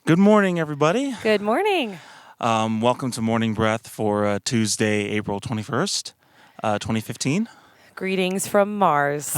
Good morning, everybody. Good morning. Welcome to Morning Breath for Tuesday, April 21st, 2015. Greetings from Mars.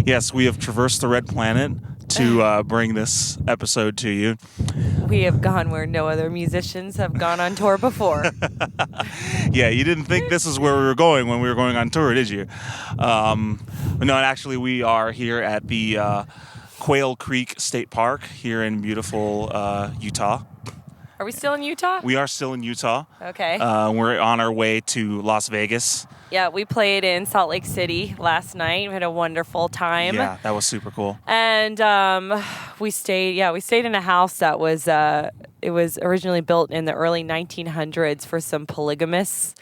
Yes, we have traversed the red planet to bring this episode to you. We have gone where no other musicians have gone on tour before. Yeah, you didn't think this is where we were going when we were going on tour, did you? No, actually, we are here at the Quail Creek State Park here in beautiful Utah. Are we still in Utah? We are still in Utah. Okay. We're on our way to Las Vegas. Yeah, we played in Salt Lake City last night. We had a wonderful time. Yeah, that was super cool. And we stayed in a house that was it was originally built in the early 1900s for some polygamists,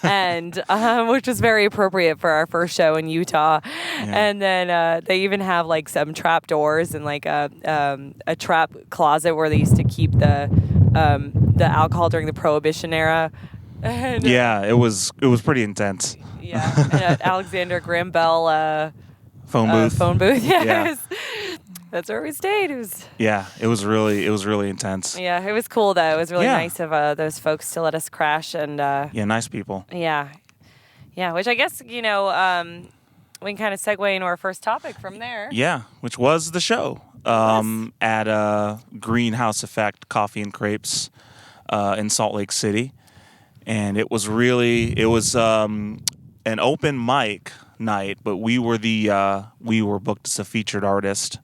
and which was very appropriate for our first show in Utah. Yeah. And then they even have like some trap doors and like a trap closet where they used to keep the alcohol during the Prohibition era. And, yeah, it was pretty intense. Yeah, and Alexander Graham Bell phone booth. Yes. Yeah. That's where we stayed. It was really intense. Yeah, it was cool though. It was really nice of those folks to let us crash and nice people. Yeah, which I guess we can kind of segue into our first topic from there. Yeah, which was the show at Greenhouse Effect Coffee and Crepes in Salt Lake City. And it was an open mic night, but we were booked as a featured artist,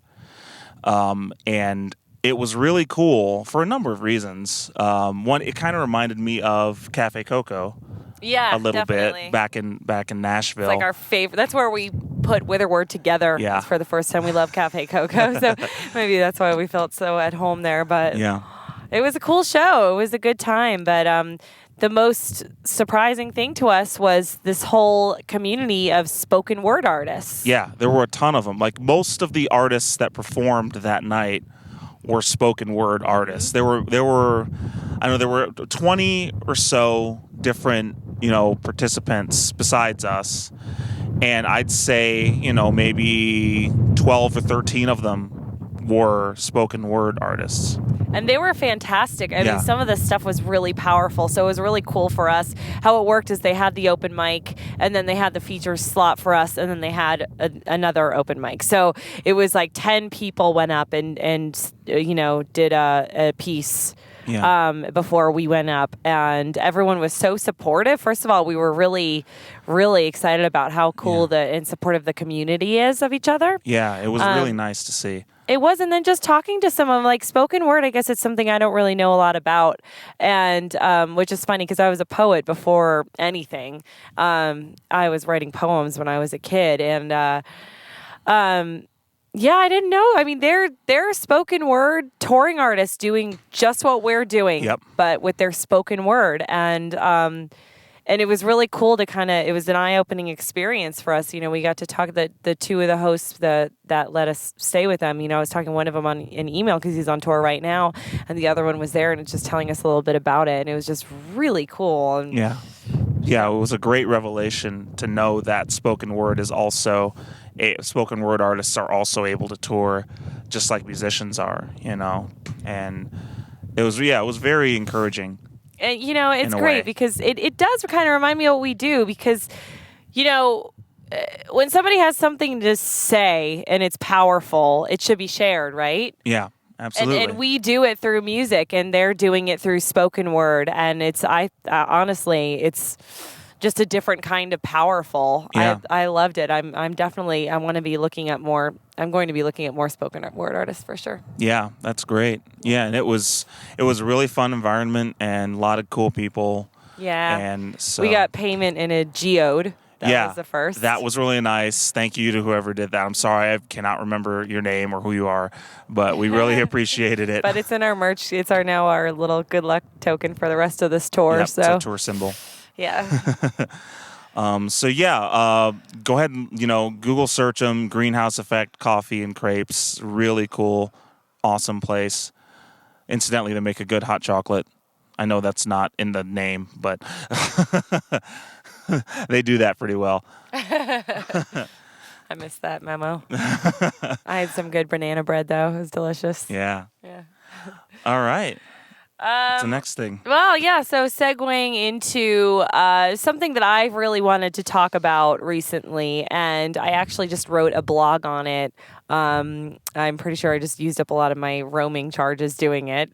and it was really cool for a number of reasons. One, it kind of reminded me of Cafe Coco, a little bit back in Nashville. It's like our favorite. That's where we put Whitherward together. Yeah. For the first time. We love Cafe Coco, so maybe that's why we felt so at home there. But yeah, it was a cool show. It was a good time, but the most surprising thing to us was this whole community of spoken word artists. Yeah, there were a ton of them. Like most of the artists that performed that night were spoken word artists. Mm-hmm. There were 20 or so different, participants besides us. And I'd say, maybe 12 or 13 of them were spoken word artists. And they were fantastic. I mean, some of the stuff was really powerful. So it was really cool for us. How it worked is they had the open mic, and then they had the feature slot for us, and then they had another open mic. So it was like 10 people went up and did a piece before we went up. And everyone was so supportive. First of all, we were really, really excited about how cool and supportive the community is of each other. Yeah, it was really nice to see. It was, and then just talking to someone like spoken word, I guess it's something I don't really know a lot about, and which is funny because I was a poet before anything. I was writing poems when I was a kid, and I didn't know. I mean, they're spoken word touring artists doing just what we're doing, but with their spoken word, and it was really cool to it was an eye-opening experience for us. We got to talk to the two of the hosts that let us stay with them. I was talking to one of them on an email because he's on tour right now, and the other one was there and it's just telling us a little bit about it. And it was just really cool. And yeah, it was a great revelation to know that spoken word spoken word artists are also able to tour just like musicians are, and it was very encouraging. And, it's great because it does kind of remind me of what we do because, when somebody has something to say and it's powerful, it should be shared, right? Yeah, absolutely. And we do it through music and they're doing it through spoken word. And honestly, it's just a different kind of powerful. Yeah. I loved it. I'm going to be looking at more spoken word artists for sure. Yeah, that's great. Yeah, and it was a really fun environment and a lot of cool people. Yeah. And so we got payment in a geode. That was the first. That was really nice. Thank you to whoever did that. I'm sorry I cannot remember your name or who you are, but we really appreciated it. But it's in our merch. It's our little good luck token for the rest of this tour. Yep, so it's a tour symbol. Yeah. Go ahead and, Google search them, Greenhouse Effect Coffee and Crepes. Really cool, awesome place. Incidentally, they make a good hot chocolate. I know that's not in the name, but they do that pretty well. I missed that memo. I had some good banana bread, though. It was delicious. Yeah. All right. What's the next thing? Well, yeah. So segueing into something that I've really wanted to talk about recently, and I actually just wrote a blog on it. I'm pretty sure I just used up a lot of my roaming charges doing it.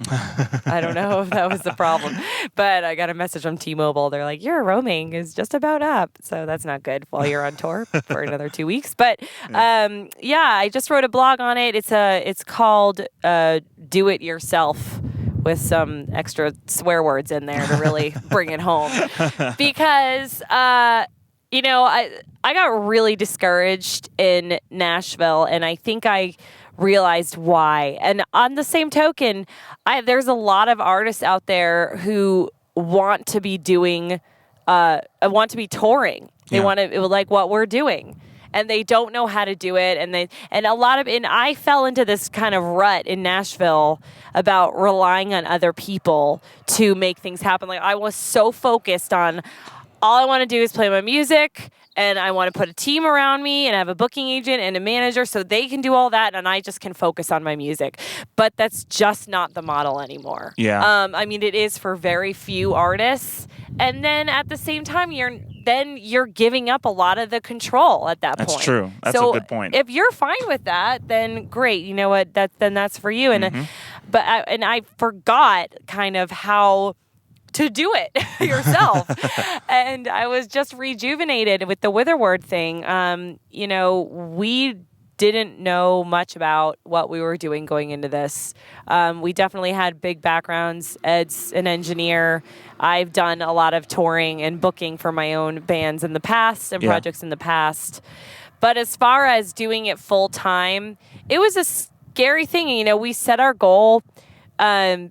I don't know if that was the problem, but I got a message from T-Mobile. They're like, "Your roaming is just about up," so that's not good while you're on tour for another 2 weeks. But I just wrote a blog on it. It's called "Do It Yourself," with some extra swear words in there to really bring it home. Because, I got really discouraged in Nashville, and I think I realized why. And on the same token, there's a lot of artists out there who want to be touring. They want to, like what we're doing. And they don't know how to do it, and I fell into this kind of rut in Nashville about relying on other people to make things happen. Like, I was so focused on all I want to do is play my music, and I want to put a team around me and have a booking agent and a manager so they can do all that, and I just can focus on my music. But that's just not the model anymore. Yeah. It is for very few artists, and then at the same time, you're giving up a lot of the control at that point. That's true. That's a good point. If you're fine with that, then great. You know what? Then that's for you. And I forgot kind of how to do it yourself. And I was just rejuvenated with the Whitherward thing. We didn't know much about what we were doing going into this. We definitely had big backgrounds. Ed's an engineer. I've done a lot of touring and booking for my own bands in the past and projects in the past. But as far as doing it full time, it was a scary thing. We set our goal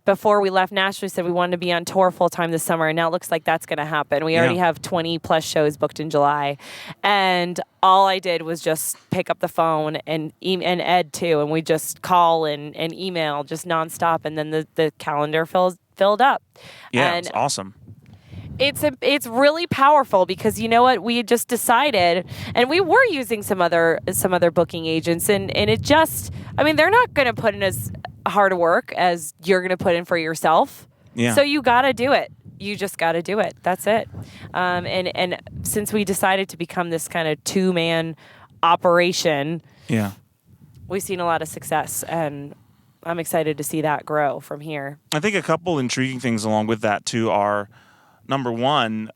before we left Nashville. We said we wanted to be on tour full time this summer, and now it looks like that's going to happen. We already have 20 plus shows booked in July, and all I did was just pick up the phone and Ed too, and we just call and email just nonstop, and then the calendar filled up. Yeah, and it's awesome. It's really powerful because you know what, we had just decided, and we were using some other booking agents, and it just, they're not going to put in as hard work as you're going to put in for yourself. Yeah. So you got to do it. You just got to do it. That's it. And since we decided to become this kind of 2-man operation, we've seen a lot of success, and I'm excited to see that grow from here. I think a couple intriguing things along with that too are, number one,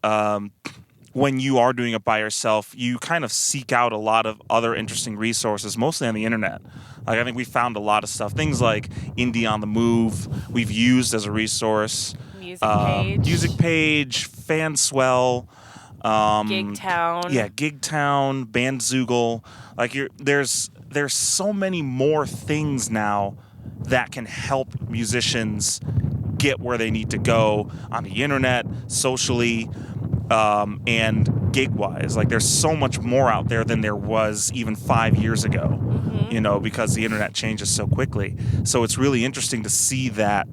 when you are doing it by yourself, you kind of seek out a lot of other interesting resources, mostly on the internet. Like, I think we found a lot of stuff. Things like Indie on the Move, we've used as a resource. Music Page, Fanswell. Gigtown. Yeah, Gigtown, Bandzoogle. Like, there's so many more things now that can help musicians get where they need to go on the internet, socially, and gig-wise. Like, there's so much more out there than there was even 5 years ago, because the internet changes so quickly. So it's really interesting to see that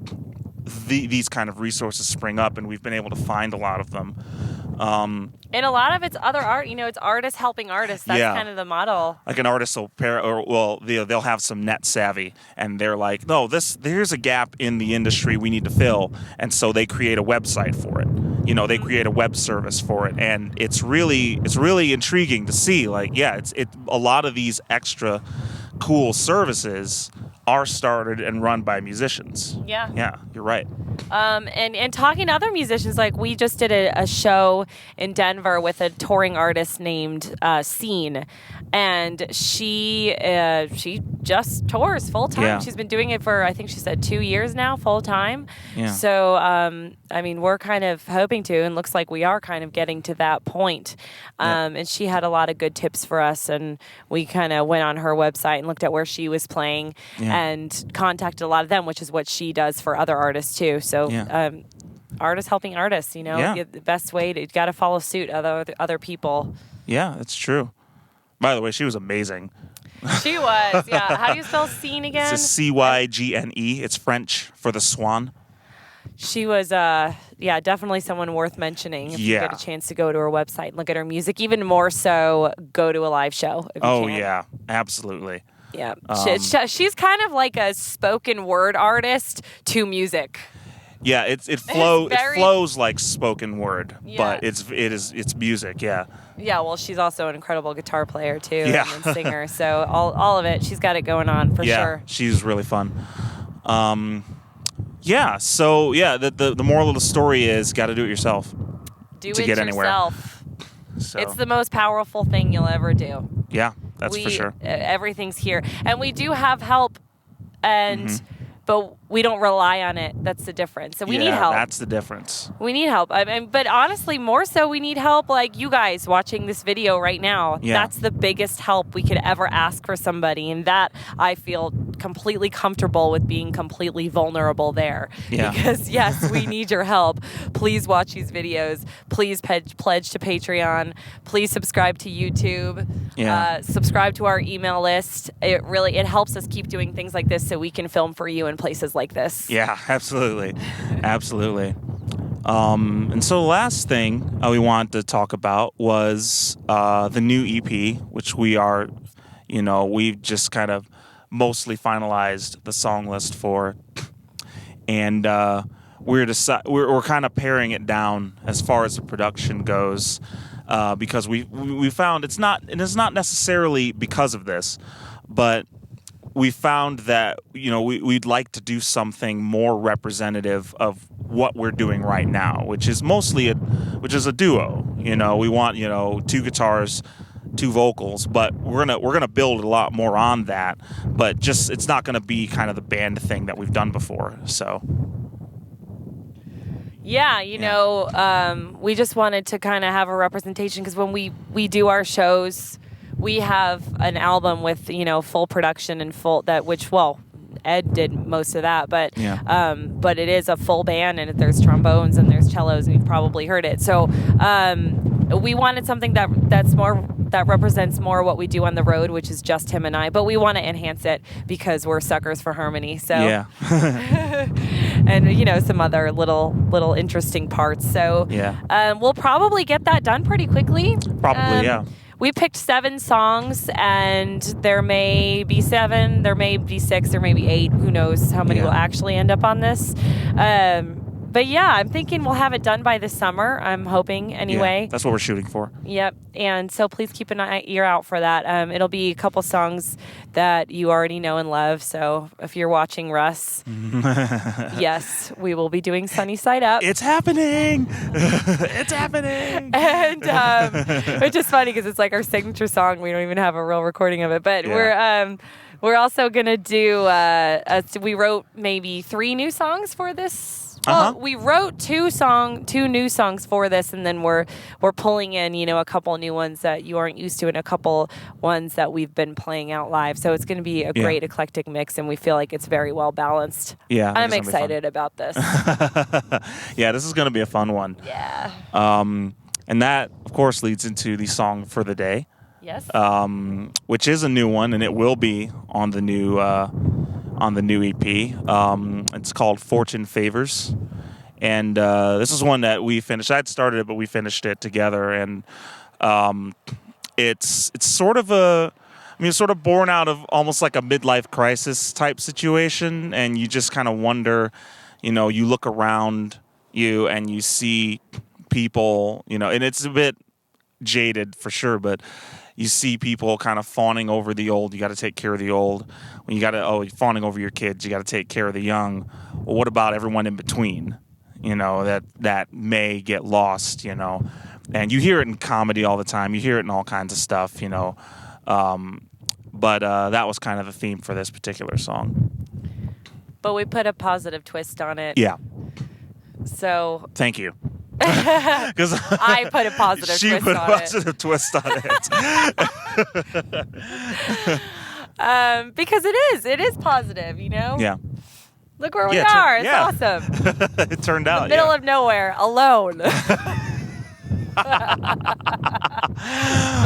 these kind of resources spring up, and we've been able to find a lot of them. And a lot of it's other art, it's artists helping artists. That's kind of the model. Like an artist they'll have some net savvy, and they're like, no, there's a gap in the industry we need to fill, and so they create a website for it. They create a web service for it, and it's really intriguing to see. Like, a lot of these extra cool services are started and run by musicians. Yeah, you're right. And talking to other musicians, like we just did a show in Denver with a touring artist named Scene, and she just tours full time. Yeah. She's been doing it for, I think she said 2 years now, full time. Yeah. So we're kind of hoping to, and looks like we are kind of getting to that point. And she had a lot of good tips for us, and we kind of went on her website and looked at where she was playing and contacted a lot of them, which is what she does for other artists too. So artists helping artists, the best way you got to follow suit other people. Yeah, that's true. By the way, she was amazing. She was, yeah. How do you spell Scene again? It's a Cygne. It's French for the swan. She was, definitely someone worth mentioning if you get a chance to go to her website and look at her music. Even more so, go to a live show if you can. Yeah, absolutely. Yeah. She's kind of like a spoken word artist to music. Yeah, it flows like spoken word, but it's music. Yeah. Yeah, well, she's also an incredible guitar player too, Yeah. and singer. So all of it, she's got it going on for sure. She's really fun. The moral of the story is got to do it yourself. Do to it get anywhere. yourself. So It's the most powerful thing you'll ever do. yeah, that's for sure. Everything's here, and we do have help, and but we don't rely on it. That's the difference. So we need help. That's the difference. We need help. But honestly, more so, we need help like you guys watching this video right now. Yeah. That's the biggest help we could ever ask for somebody. And that I feel completely comfortable with being completely vulnerable there. Yeah. Because, yes, we need your help. Please watch these videos. Please pledge to Patreon. Please subscribe to YouTube. Yeah. Subscribe to our email list. It helps us keep doing things like this so we can film for you in places like this. Yeah, absolutely. Absolutely. And so the last thing we wanted to talk about was the new EP, which we've just kind of mostly finalized the song list for. And we're kind of paring it down as far as the production goes, because we found it's not necessarily because of this, but we found that we'd like to do something more representative of what we're doing right now, which is a duo. We want 2 guitars, 2 vocals, but we're gonna build a lot more on that. But just it's not gonna be kind of the band thing that we've done before. So. Yeah, we just wanted to kind of have a representation because when we do our shows, we have an album with full production and Ed did most of that, but it is a full band and there's trombones and there's cellos and you've probably heard it. So we wanted something that represents more what we do on the road, which is just him and I. But we want to enhance it because we're suckers for harmony. So yeah. and some other little interesting parts. So we'll probably get that done pretty quickly. Probably, yeah. We picked 7 songs, and there may be 7, there may be 6, there may be 8. Who knows how many will actually end up on this. But yeah, I'm thinking we'll have it done by the summer. I'm hoping anyway. Yeah, that's what we're shooting for. Yep. And so please keep an ear out for that. It'll be a couple songs that you already know and love. So if you're watching Russ, yes, we will be doing Sunny Side Up. It's happening. It's happening. And which is funny because it's like our signature song. We don't even have a real recording of it, but we're also gonna do. We wrote maybe 3 new songs for this. Well, we wrote 2 new songs for this, and then we're pulling in, a couple new ones that you aren't used to, and a couple ones that we've been playing out live. So it's going to be a great eclectic mix, and we feel like it's very well balanced. Yeah, I'm excited about this. Yeah, this is going to be a fun one. Yeah. And that, of course, leads into the song for the day. Yes. Which is a new one, and it will be on the new EP. It's called Fortune Favors, and this is one that we finished. I'd started it, but we finished it together, and it's sort of it's sort of born out of almost like a midlife crisis type situation, and you just kind of wonder, you look around you and you see people, and it's a bit jaded for sure, but you see people kind of fawning over the old. You got to take care of the old. When you're fawning over your kids, you got to take care of the young. Well, what about everyone in between? That may get lost. And you hear it in comedy all the time. You hear it in all kinds of stuff. But that was kind of the theme for this particular song. But we put a positive twist on it. Yeah. So thank you. Because I put a positive twist on it. She put a positive twist on it. Because it is positive, Yeah. Look where we are. It's awesome. It turned out. In the middle of nowhere, alone. But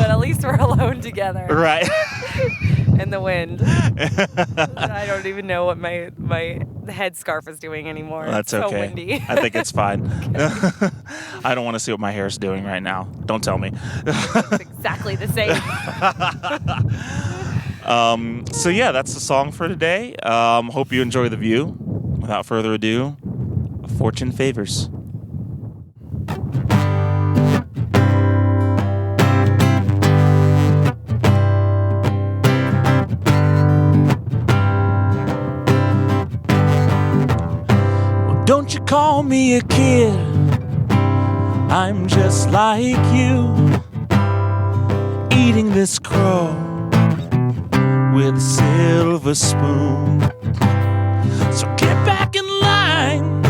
at least we're alone together. Right. In the wind. I don't even know what my headscarf is doing anymore. That's it's okay. So windy. I think it's fine. I don't want to see what my hair's doing right now. Don't tell me. It's exactly the same. So yeah, that's the song for today. Hope you enjoy the view. Without further ado, Fortune Favors. Well, don't you call me a kid, I'm just like you, eating this crow with a silver spoon. So get back in line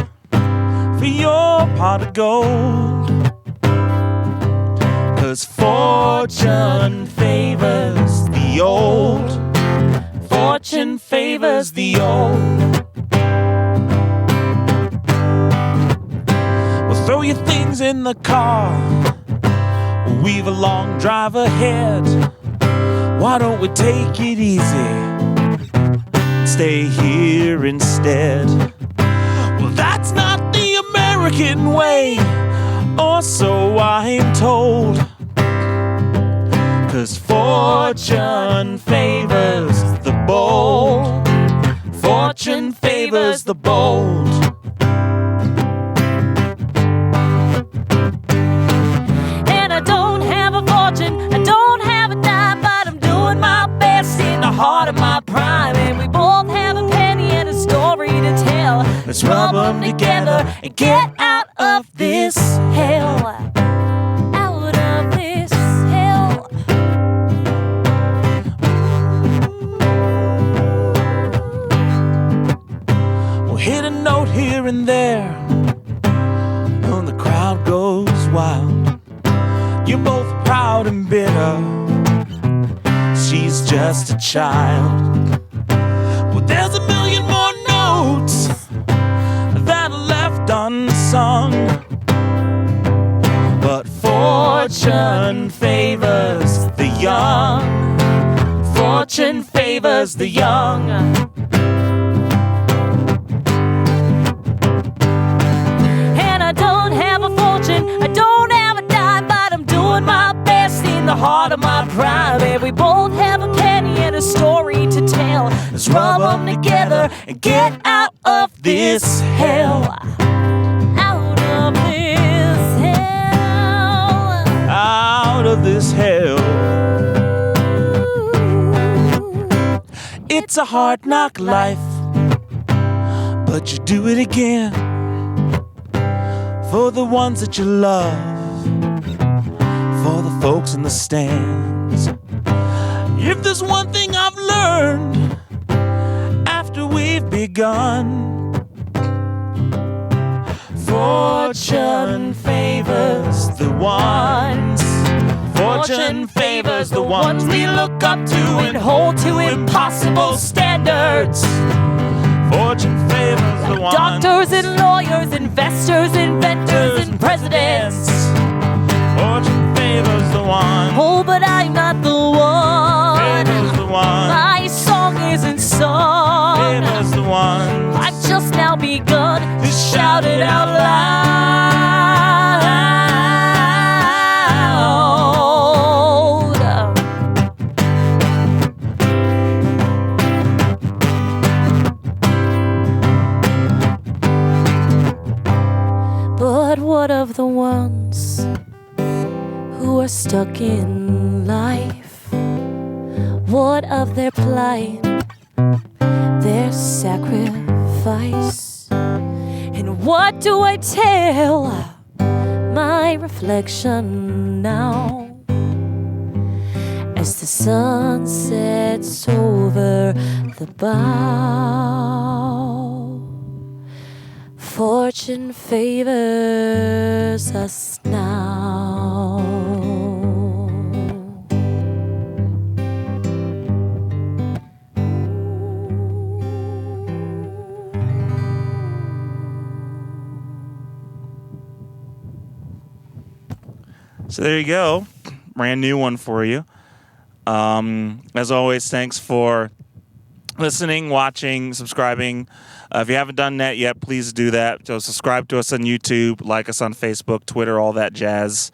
for your pot of gold, 'cause fortune favors the old. Fortune favors the old. Well, throw your things in the car, we've a long drive ahead. Why don't we take it easy, stay here instead? Well, that's not the American way, or so I'm told, 'cause fortune favors the bold. Fortune favors the bold. And I don't have a fortune, I don't have a dime, but I'm doing my best in the heart of my prime. And we both have a penny and a story to tell. Let's rub them together and get out of this hell. Out of this hell. We'll hit a note here and there, and the crowd goes wild. You're both proud and bitter, she's just a child. Well, there's a million more notes that are left unsung, but fortune favors the young. Fortune favors the young. And I don't have a fortune, I don't have a dime, but I'm doing my best in the heart of my prime. And we both have a penny and a story to tell. Let's rub them together and get out of this hell. Out of this hell. Out of this hell. It's a hard knock life, but you do it again for the ones that you love, for the folks in the stands. If there's one thing I've learned after we've begun, fortune favors the ones. Fortune favors the ones we look up to and hold to impossible standards. Fortune favors the ones. Doctors and lawyers, investors, inventors, and presidents. Fortune favors the one. Oh, but I'm not the one. Favors the one. My song isn't sung. Favors the one. I've just now begun to shout it out loud. But what of the ones who are stuck in life? What of their plight, their sacrifice? And what do I tell my reflection now as the sun sets over the bow? Fortune favors us now. So there you go. Brand new one for you. As always, thanks for listening, watching, subscribing. If you haven't done that yet, please do that. So subscribe to us on YouTube, like us on Facebook, Twitter, all that jazz.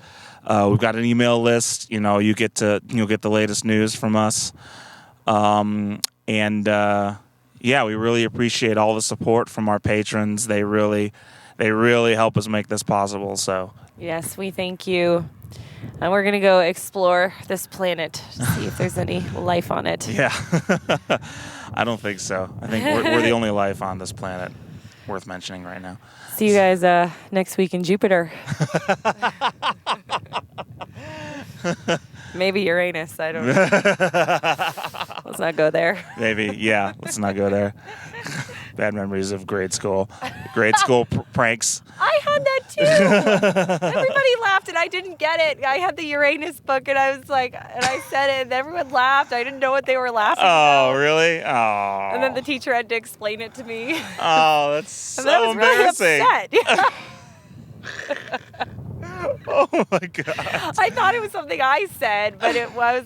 We've got an email list. You'll get the latest news from us. Yeah, we really appreciate all the support from our patrons. They really help us make this possible. So Yes, we thank you. And we're going to go explore this planet to see if there's any life on it. yeah, I don't think so. I think we're the only life on this planet worth mentioning right now. See you guys next week in Jupiter. Maybe Uranus. I don't know. Let's not go there. Maybe, yeah. Let's not go there. Bad memories of grade school. Grade school pranks. I had that too. Everybody laughed and I didn't get it. I had the Uranus book and I was like, and I said it and everyone laughed. I didn't know what they were laughing about. Oh, really? Oh. And then the teacher had to explain it to me. Oh, that's so I was embarrassing. really upset. Oh my God. I thought it was something I said, but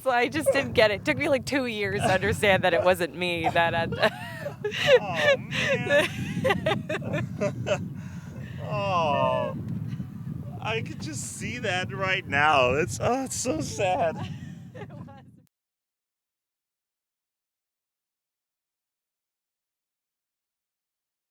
I just didn't get it. It took me like 2 years to understand that it wasn't me that had Oh, man. Oh. I could just see that right now. It's so sad.